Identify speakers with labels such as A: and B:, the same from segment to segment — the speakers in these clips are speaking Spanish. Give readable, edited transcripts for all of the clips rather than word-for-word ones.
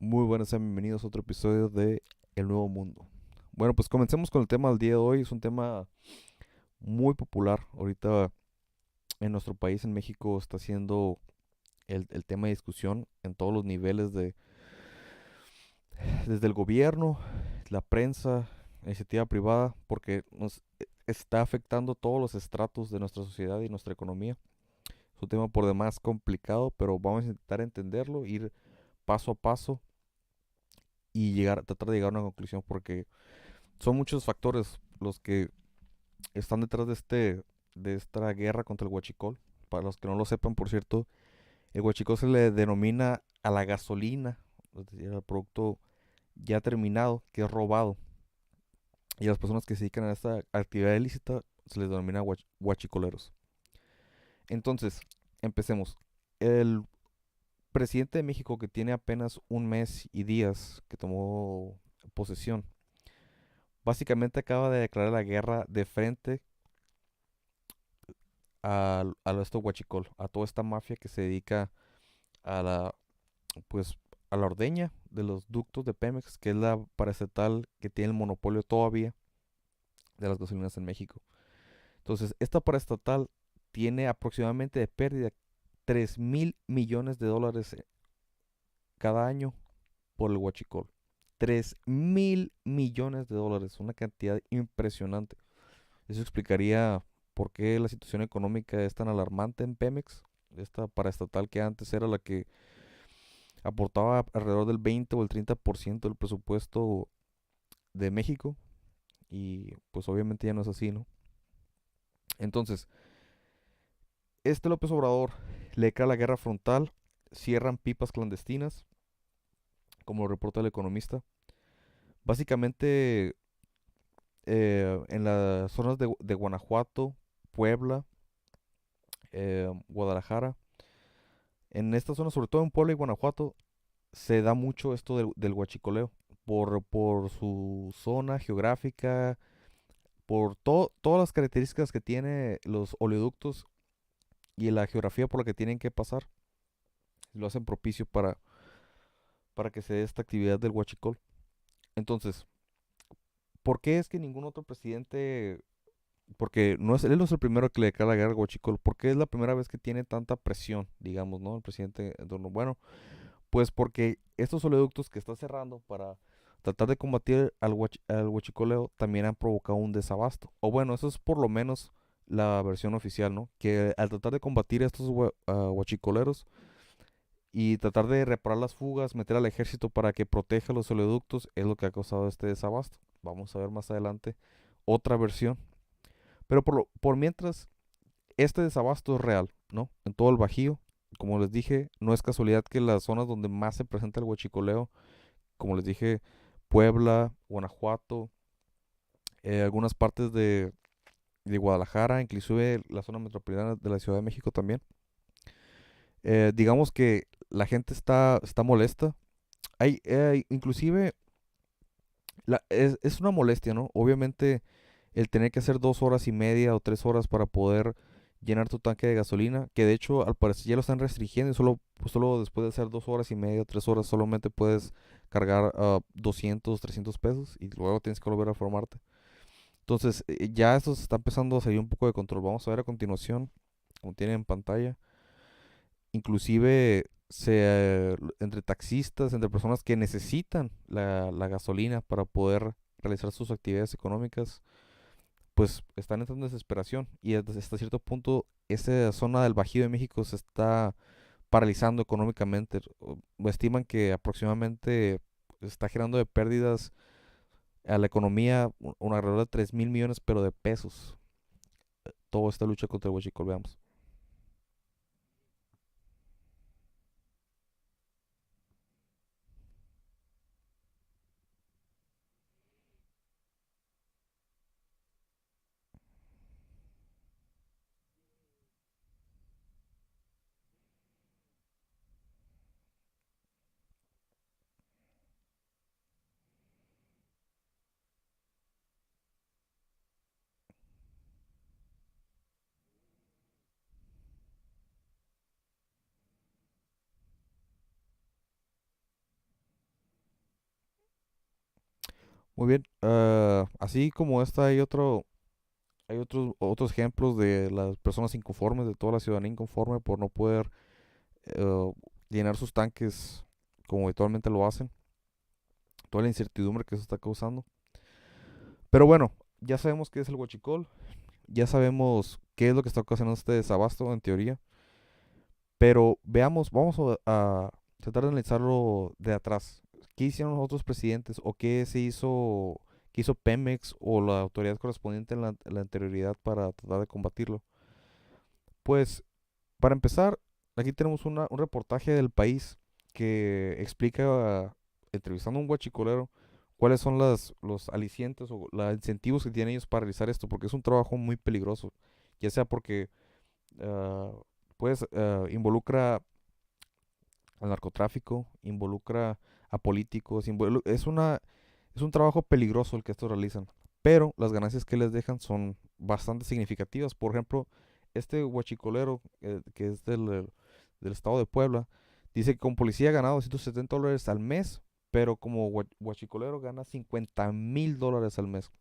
A: Muy buenas, sean bienvenidos a otro episodio de El Nuevo Mundo. Bueno, pues comencemos con el tema del día de hoy. Es un tema muy popular. Ahorita en nuestro país, en México, está siendo el tema de discusión en todos los niveles desde el gobierno, la prensa, la iniciativa privada, porque nos está afectando todos los estratos de nuestra sociedad y nuestra economía. Es un tema por demás complicado, pero vamos a intentar entenderlo, ir paso a paso y tratar de llegar a una conclusión porque son muchos factores los que están detrás de esta guerra contra el huachicol. Para los que no lo sepan, por cierto, el huachicol se le denomina a la gasolina, es decir, al producto ya terminado, que es robado. Y a las personas que se dedican a esta actividad ilícita se les denomina huachicoleros. Entonces, empecemos. El presidente de México, que tiene apenas un mes y días que tomó posesión, básicamente acaba de declarar la guerra de frente a esto huachicol, a toda esta mafia que se dedica a la, pues, a la ordeña de los ductos de Pemex, que es la paraestatal que tiene el monopolio todavía de las gasolineras en México. Entonces, esta paraestatal tiene aproximadamente de pérdida 3.000 millones de dólares cada año por el huachicol. 3.000 millones de dólares, una cantidad impresionante. Eso explicaría por qué la situación económica es tan alarmante en Pemex, esta paraestatal que antes era la que aportaba alrededor del 20 o el 30% del presupuesto de México y pues obviamente ya no es así, ¿no? Entonces, este López Obrador le cae la guerra frontal, cierran pipas clandestinas, como lo reporta el Economista. Básicamente, en las zonas de Guanajuato, Puebla, Guadalajara, en estas zonas, sobre todo en Puebla y Guanajuato, se da mucho esto del huachicoleo por su zona geográfica, por todas las características que tiene los oleoductos y la geografía por la que tienen que pasar, lo hacen propicio para que se dé esta actividad del huachicol. Entonces, ¿por qué es que ningún otro presidente, porque no es, él no es el primero que le declara la guerra al huachicol, por qué es la primera vez que tiene tanta presión, digamos, ¿no? El presidente en torno, bueno, pues porque estos oleoductos que está cerrando para tratar de combatir al huachicoleo también han provocado un desabasto. O bueno, eso es por lo menos la versión oficial, ¿no? Que al tratar de combatir a estos huachicoleros y tratar de reparar las fugas, meter al ejército para que proteja los oleoductos, es lo que ha causado este desabasto. Vamos a ver más adelante otra versión. Pero por mientras, este desabasto es real, ¿no? En todo el Bajío. Como les dije, no es casualidad que las zonas donde más se presenta el huachicoleo, como les dije, Puebla, Guanajuato, algunas partes de Guadalajara, inclusive la zona metropolitana de la Ciudad de México también. Digamos que la gente está molesta. Inclusive, es una molestia, ¿no? Obviamente, el tener que hacer 2 horas y media o 3 horas para poder llenar tu tanque de gasolina, que de hecho al parecer ya lo están restringiendo y solo después de hacer 2 horas y media o 3 horas solamente puedes cargar 200, 300 pesos y luego tienes que volver a formarte. Entonces ya esto se está empezando a salir un poco de control. Vamos a ver a continuación, como tienen en pantalla, inclusive entre taxistas, entre personas que necesitan la gasolina para poder realizar sus actividades económicas, pues están entrando en desesperación y hasta cierto punto esa zona del Bajío de México se está paralizando económicamente. Estiman que aproximadamente está generando de pérdidas a la economía un alrededor de 3.000 millones, pero de pesos. Toda esta lucha contra el huachicol, veamos. Muy bien. Así como esta hay otros ejemplos de las personas inconformes, de toda la ciudadanía inconforme por no poder eh, llenar sus tanques como habitualmente lo hacen. Toda la incertidumbre que se está causando. Pero bueno, ya sabemos qué es el huachicol, ya sabemos qué es lo que está ocasionando este desabasto en teoría, pero veamos, vamos a tratar de analizarlo de atrás. ¿Qué hicieron los otros presidentes o qué hizo Pemex o la autoridad correspondiente en la anterioridad para tratar de combatirlo? Pues, para empezar, aquí tenemos un reportaje del país que explica, entrevistando a un guachicolero, cuáles son los alicientes o los incentivos que tienen ellos para realizar esto, porque es un trabajo muy peligroso, ya sea porque ah, pues involucra al narcotráfico, involucra a políticos, es un trabajo peligroso el que estos realizan, pero las ganancias que les dejan son bastante significativas. Por ejemplo, este huachicolero que es del estado de Puebla, dice que con policía ha ganado $270 al mes, pero como huachicolero gana $50,000 al mes.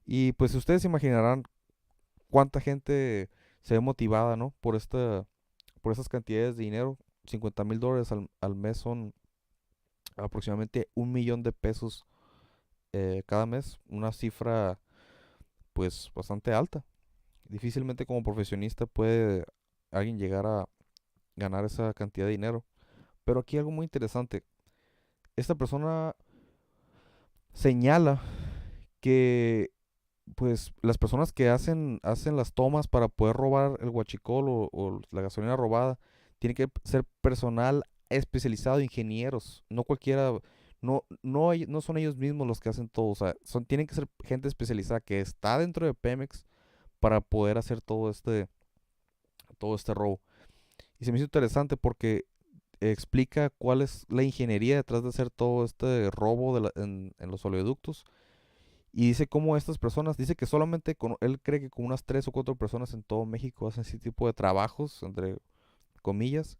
A: Y pues ustedes se imaginarán cuánta gente se ve motivada, ¿no? Por esas cantidades de dinero. $50,000 al mes son aproximadamente 1 millón de pesos cada mes. Una cifra pues bastante alta. Difícilmente como profesionista puede alguien llegar a ganar esa cantidad de dinero. Pero aquí algo muy interesante. Esta persona señala que pues las personas que hacen las tomas para poder robar el huachicol o la gasolina robada, tienen que ser personal especializado, ingenieros, no cualquiera, no son ellos mismos los que hacen todo, o sea, tienen que ser gente especializada que está dentro de Pemex para poder hacer todo este robo. Y se me hizo interesante porque explica cuál es la ingeniería detrás de hacer todo este robo en los oleoductos y dice cómo estas personas, dice que solamente él cree que con unas 3 o 4 personas en todo México hacen ese tipo de trabajos, entre comillas,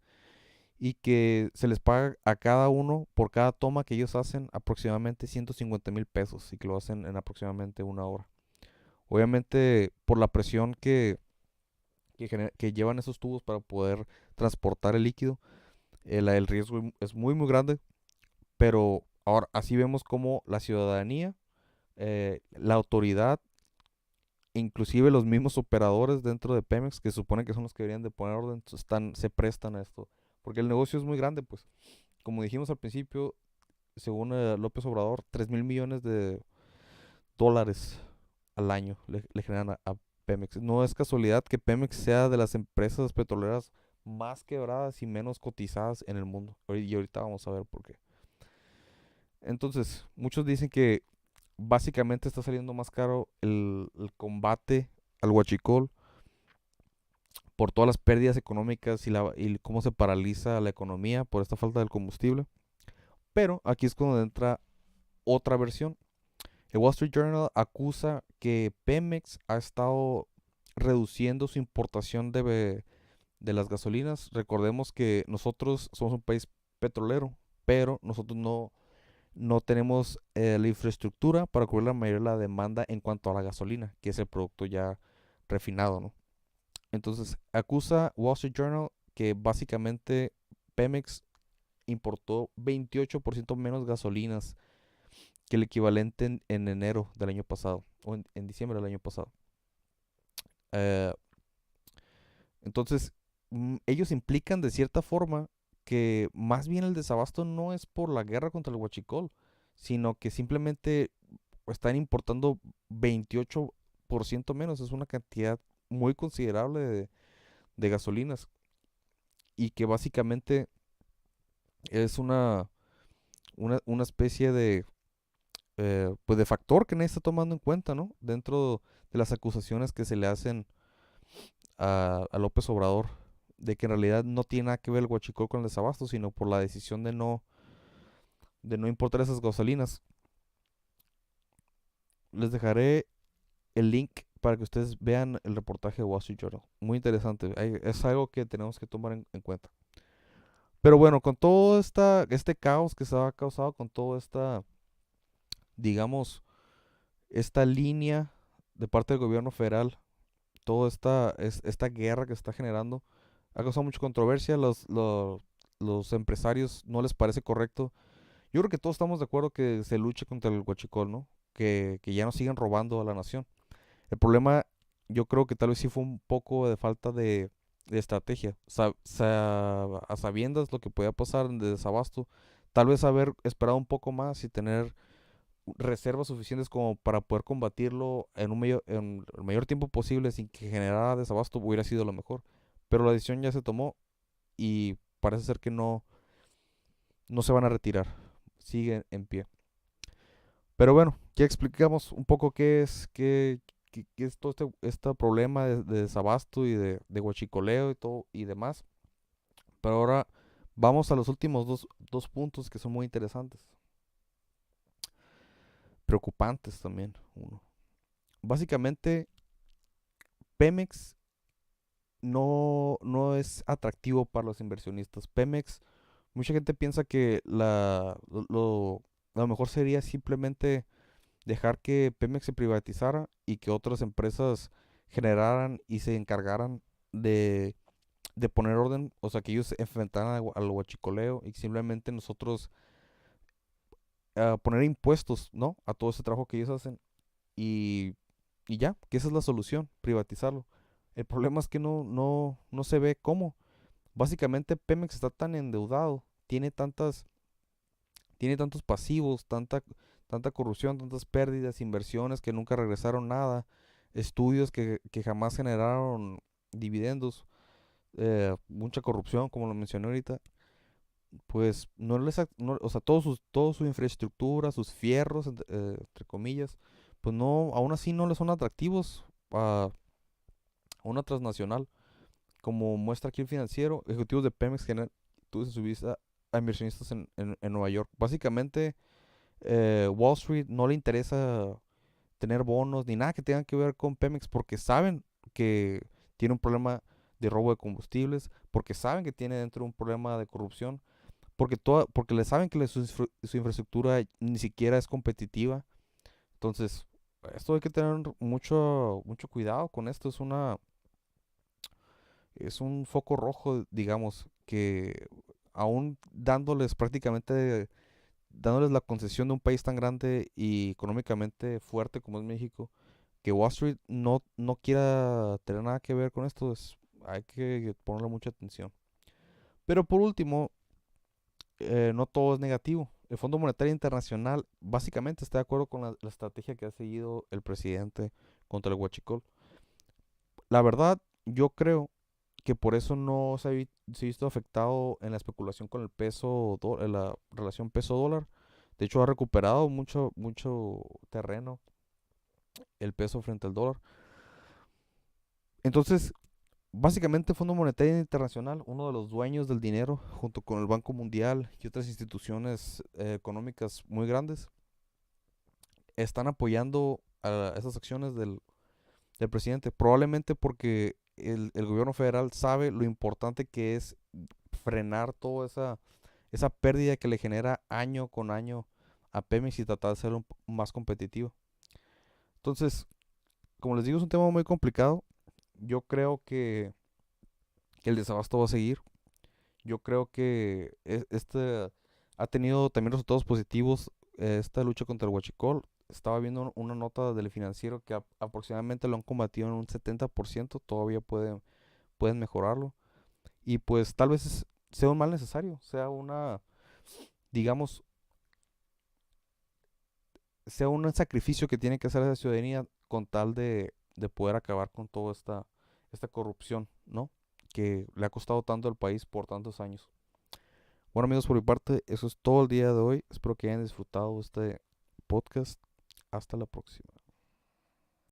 A: y que se les paga a cada uno por cada toma que ellos hacen aproximadamente $150,000 y que lo hacen en aproximadamente 1 hora. Obviamente por la presión que llevan esos tubos para poder transportar el líquido, el riesgo es muy muy grande, pero ahora así vemos como la ciudadanía, la autoridad, inclusive los mismos operadores dentro de Pemex, que se supone que son los que deberían de poner orden, se prestan a esto. Porque el negocio es muy grande, pues. Como dijimos al principio, según López Obrador, 3,000 millones de dólares al año le generan a Pemex. No es casualidad que Pemex sea de las empresas petroleras más quebradas y menos cotizadas en el mundo. Y ahorita vamos a ver por qué. Entonces, muchos dicen que básicamente está saliendo más caro el combate al huachicol por todas las pérdidas económicas y cómo se paraliza la economía por esta falta del combustible. Pero aquí es cuando entra otra versión. El Wall Street Journal acusa que Pemex ha estado reduciendo su importación de las gasolinas. Recordemos que nosotros somos un país petrolero, pero nosotros no tenemos la infraestructura para cubrir la mayoría de la demanda en cuanto a la gasolina, que es el producto ya refinado, ¿no? Entonces, acusa Wall Street Journal que básicamente Pemex importó 28% menos gasolinas que el equivalente en enero del año pasado, o en diciembre del año pasado. Eh, entonces, ellos implican de cierta forma que más bien el desabasto no es por la guerra contra el huachicol, sino que simplemente están importando 28% menos. Es una cantidad muy considerable de gasolinas y que básicamente es una especie pues de factor que nadie está tomando en cuenta, ¿no? Dentro de las acusaciones que se le hacen a López Obrador, de que en realidad no tiene nada que ver el huachicol con el desabasto, sino por la decisión de no importar esas gasolinas. Les dejaré el link para que ustedes vean el reportaje de Wall Street Journal. Muy interesante. Es algo que tenemos que tomar en cuenta. Pero bueno, con todo este caos que se ha causado, con toda esta digamos, esta línea de parte del gobierno federal, toda esta guerra que se está generando, ha causado mucha controversia. Los empresarios no les parece correcto. Yo creo que todos estamos de acuerdo que se luche contra el huachicol, ¿no? Que ya no sigan robando a la nación. El problema, yo creo que tal vez sí fue un poco de falta de estrategia. A sabiendas lo que podía pasar de desabasto, tal vez haber esperado un poco más y tener reservas suficientes como para poder combatirlo en el mayor tiempo posible sin que generara desabasto hubiera sido lo mejor. Pero la decisión ya se tomó y parece ser que no se van a retirar. Siguen en pie. Pero bueno, ya explicamos un poco qué es todo este problema de desabasto y de huachicoleo y todo y demás. Pero ahora vamos a los últimos dos puntos que son muy interesantes. Preocupantes también, uno. Básicamente, Pemex no es atractivo para los inversionistas. Pemex, mucha gente piensa que lo mejor sería simplemente dejar que Pemex se privatizara y que otras empresas generaran y se encargaran de, de poner orden, o sea, que ellos se enfrentaran al huachicoleo y simplemente nosotros poner impuestos, ¿no? A todo ese trabajo que ellos hacen y, y ya, que esa es la solución, privatizarlo. El problema es que no se ve cómo. Básicamente Pemex está tan endeudado, tiene tantos pasivos, tanta corrupción, tantas pérdidas, inversiones que nunca regresaron nada, estudios que jamás generaron dividendos, mucha corrupción, como lo mencioné ahorita, pues o sea, toda su infraestructura, sus fierros, entre comillas, pues no, aún así no le son atractivos a una transnacional. Como muestra aquí el financiero, ejecutivos de Pemex generan en su vista a inversionistas en Nueva York. Básicamente, Wall Street no le interesa tener bonos ni nada que tenga que ver con Pemex porque saben que tiene un problema de robo de combustibles, porque saben que tiene dentro un problema de corrupción, porque le saben que su infraestructura ni siquiera es competitiva. Entonces, esto hay que tener mucho cuidado con esto. Es un foco rojo, digamos, que aún dándoles la concesión de un país tan grande y económicamente fuerte como es México, que Wall Street no quiera tener nada que ver con esto, hay que ponerle mucha atención. Pero por último, no todo es negativo. El Fondo Monetario Internacional básicamente está de acuerdo con la estrategia que ha seguido el presidente contra el huachicol. La verdad, yo creo que por eso no se ha visto afectado en la especulación con el en la relación peso-dólar. De hecho, ha recuperado mucho terreno el peso frente al dólar. Entonces, básicamente el Fondo Monetario Internacional, uno de los dueños del dinero, junto con el Banco Mundial y otras instituciones económicas muy grandes, están apoyando a esas acciones del presidente, probablemente porque el gobierno federal sabe lo importante que es frenar toda esa pérdida que le genera año con año a Pemex y tratar de ser más competitivo. Entonces, como les digo, es un tema muy complicado. Yo creo que el desabasto va a seguir. Yo creo que este ha tenido también resultados positivos esta lucha contra el huachicol. Estaba viendo una nota del financiero que aproximadamente lo han combatido en un 70%, todavía pueden mejorarlo. Y pues tal vez sea un mal necesario, digamos, sea un sacrificio que tiene que hacer la ciudadanía con tal de poder acabar con toda esta corrupción, ¿no? Que le ha costado tanto al país por tantos años. Bueno amigos, por mi parte, eso es todo el día de hoy. Espero que hayan disfrutado este podcast. Hasta la próxima.